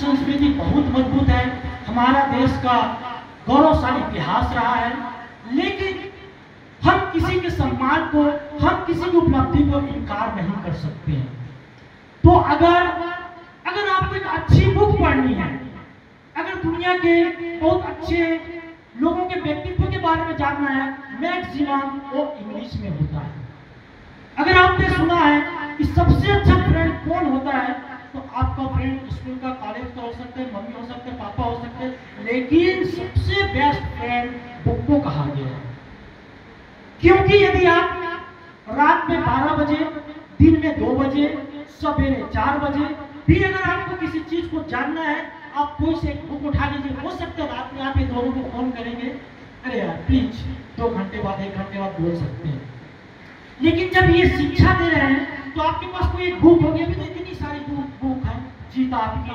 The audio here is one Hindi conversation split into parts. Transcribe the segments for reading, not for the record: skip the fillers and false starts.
संस्कृति बहुत मजबूत है, हमारा देश का गौरवशाली इतिहास रहा है, लेकिन हम किसी के सम्मान को, हम किसी की उपलब्धि को इनकार नहीं कर सकते हैं। तो अगर आपको एक अच्छी बुक पढ़नी है, अगर दुनिया के बहुत अच्छे लोगों के व्यक्तित्व के बारे में जानना है, मैक्सिमम वो इंग्लिश में होता है। अगर आपने सुना है कि सबसे अच्छा फ्रेंड कौन होता है, तो आपका फ्रेंड स्कूल का, कॉलेज का हो सकता है, मम्मी हो सकते हैं, पापा हो सकते हैं, लेकिन सबसे बेस्ट फ्रेंड बुक को कहा गया है। क्योंकि यदि आप रात में 12 बजे, दिन में 2 बजे, सवेरे 4 बजे भी अगर आपको किसी चीज को जानना है, आप कोई से एक बुक उठा लीजिए। हो सकता है रात में आप ये दोनों को फोन करेंगे, अरे यार प्लीज 2 घंटे बाद, 1 घंटे बाद बोल सकते हैं। लेकिन जब ये शिक्षा दे रहे हैं तो आपके पास कोई एक बुक होगी, अभी तो इतनी सारी बुक है, जीत आपकी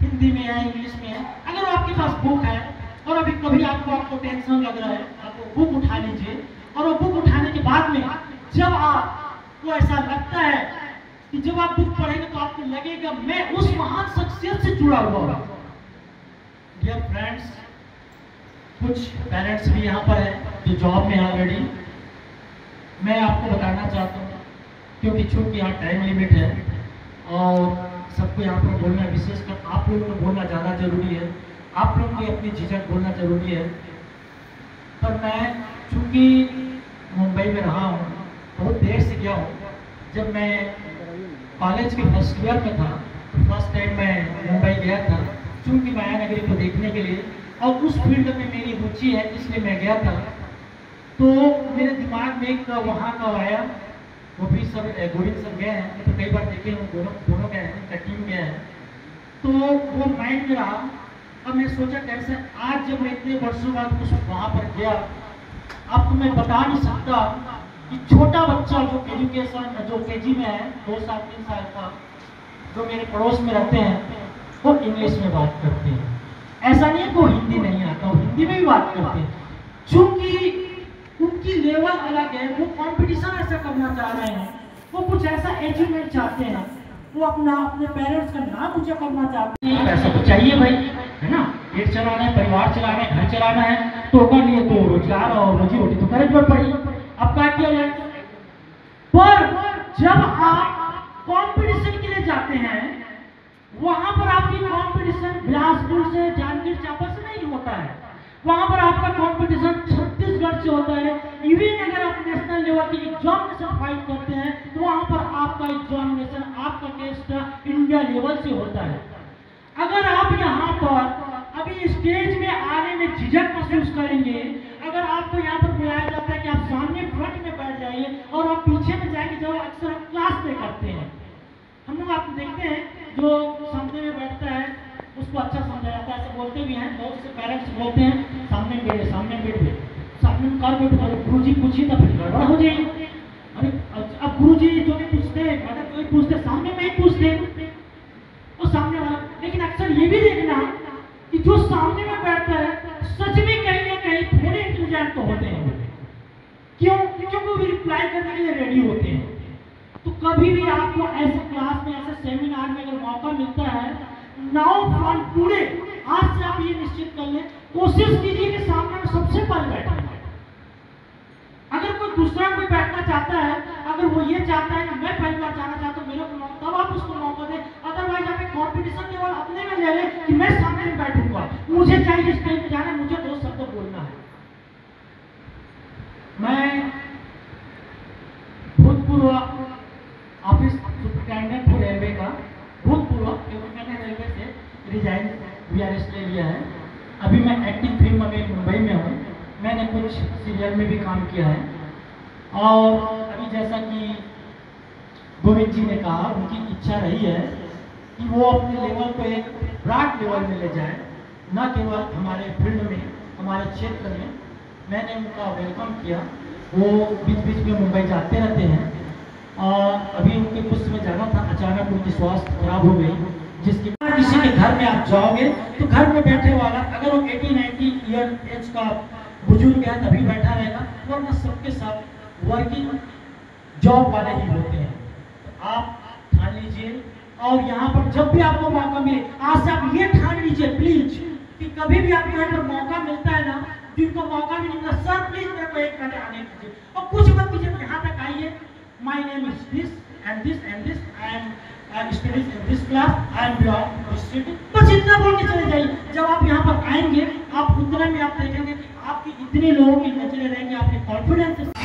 हिंदी में है, इंग्लिश में है। अगर आपके पास बुक है और अभी कभी आपको टेंशन लग रहा है, आप बुक उठा लीजिए, और वो बुक उठाने के बाद में जब आपको ऐसा लगता है कि जब आप बुक पढ़ेंगे तो आपको लगेगा मैं उस महान शख्सियत से जुड़ा हुआ हूं। डियर फ्रेंड्स, कुछ पेरेंट्स भी यहाँ पर हैं जो जॉब में ऑलरेडी, मैं आपको बताना चाहता हूँ, क्योंकि चूंकि यहाँ टाइम लिमिट है और सबको यहाँ पर बोलना, विशेषकर आप लोगों को बोलना ज़्यादा जरूरी है, आप लोगों की अपनी झिझक बोलना जरूरी है। पर मैं चूंकि मुंबई में रहा हूँ, बहुत देर से गया हूँ। जब मैं कॉलेज के फर्स्ट ईयर में था तो फर्स्ट टाइम मैं मुंबई गया था, चूंकि माया नगरी को देखने के लिए, और उस फील्ड में मेरी रुचि है इसलिए मैं गया था। तो मेरे दिमाग में एक वहाँ का आया, वो भी सब गोविंद सर गए हैं, तो कई बार देखे हूँ, दोनों गए हैं, उनका टीम गया है, तो वो माइंड में रहा। अब मैं सोचा कैसे आज जब मैं इतने वर्षों बाद कुछ वहाँ पर गया, अब तो मैं बता नहीं सकता कि छोटा बच्चा जो एजुकेशन, जो केजी में है, 2 साल 3 साल का, जो मेरे पड़ोस में रहते हैं, वो इंग्लिश में बात करते हैं। ऐसा नहीं है कि वो हिंदी नहीं आता, वो हिंदी में भी बात करते हैं। चूंकि उनकी लेवल अलग है, वो कंपटीशन ऐसा करना चाह रहे हैं, वो कुछ ऐसा अचीवमेंट चाहते हैं, वो अपने पेरेंट्स का नाम ऊंचा करना चाहते हैं। पैसा तो चाहिए भाई, है ना, पेट चलाना है, परिवार चलाना है, घर चलाना है, तो उसके लिए तो रोजगार और रोजी रोटी तो करनी पड़ी। अब क्या किया जाए? पर जब आप कंपटीशन के लिए जाते हैं, वहां पर आपकी कंपटीशन बिलासपुर से, जांजगीर चांपा से नहीं होता है, वहां पर आपका कंपटीशन छत्तीसगढ़ से होता है। इवन अगर आप नेशनल लेवल की एग्जामिनेशन फाइट करते हैं तो वहां पर आपका एग्जामिनेशन, आपका टेस्ट इंडिया लेवल से होता है। अगर आप यहाँ पर अभी स्टेज में आने में झिझक महसूस करेंगे, अगर आपको यहाँ पर बुलाया जाता है कि आप सामने फ्रंट में बैठ जाइए और आप पीछे में जाएंगे, जो अक्सर हम क्लास में करते हैं, हम लोग आप देखते हैं जो सामने में बैठता है उसको अच्छा समझा जाता है, ऐसे बोलते भी हैं, बहुत से पेरेंट्स बोलते हैं सामने बैठे, सामने बैठे, सामने में कर बैठो, गुरु जी पूछिए तो फिर गड़बड़ हो जाएगी। अरे अब गुरु जी जो नहीं पूछते, मैडम जो पूछते, सामने में ही पूछते और सामने वाला। लेकिन अक्सर ये भी देखना कि जो सामने में बैठता है सच में कहीं ना कहीं थोड़े इंटेलिजेंट तो होते हैं। क्यों? क्योंकि वो रिप्लाई करने के लिए रेडी होते हैं। तो कभी भी आपको ऐसे क्लास में, ऐसे सेमिनार में अगर मौका मिलता है, नाउ फ्रॉम टुडे, आज से आप ये निश्चित कर लें, कोशिश कीजिए कि सामने में सबसे पहले बैठे। अगर कोई दूसरा कोई बैठना चाहता है, अगर वो ये चाहता है कि मैं पहली बार जाना चाहता हूँ, मेरे को मौका, तब आप उसको मौका दें। अदरवाइज आप एक कॉम्पिटिशन लेवल अपने में ले लें कि मैं सामने में बैठूंगा, मुझे चाहिए स्टेज पे जाना, मुझे 2 शब्द बोलना है। मैं भूतपूर्व ऑफिस सुपरिटेंडेंट हूँ रेलवे का, भूतपूर्व, क्योंकि मैंने रेलवे से रिजाइन VRS ले लिया है। अभी मैं एक्टिंग फिल्म में मुंबई में हूँ, मैंने कुछ सीरियल में भी काम किया है। और अभी जैसा कि गोविंद जी ने कहा, उनकी इच्छा रही है कि वो अपने लेवल को एक ब्रॉड लेवल में ले जाए, न केवल हमारे फील्ड में, हमारे क्षेत्र में। मैंने उनका वेलकम किया। वो बीच बीच में मुंबई जाते रहते हैं, और अभी उनके कुछ समय जाना था, अचानक उनकी स्वास्थ्य खराब हो गई, जिसकी किसी के घर में आप जाओगे तो घर में बैठे वाला, अगर वो 80-90 ईयर एज का बुजुर्ग है तभी बैठा रहेगा, वरना सबके साथ वर्किंग जॉब वाले ही होते हैं। तो आप ठान लीजिए और यहाँ पर जब भी आपको मौका मिले, आज से आप ये ठान लीजिए प्लीज कि कभी भी आपको यहाँ पर मौका मिलता है ना, जिनको मौका भी नहीं मिलता, सर प्लीज मेरे को एक घंटे आने दीजिए और कुछ मत कीजिए, यहाँ तक आइए, my name is this and this and this, I am studies in this class, I am belong to this city, बस इतना बोल के चले जाइए। जब आप यहाँ पर आएंगे, आप उतने में आप देखेंगे कि आपकी इतने लोगों की नजरें रहेंगी, आपके कॉन्फिडेंस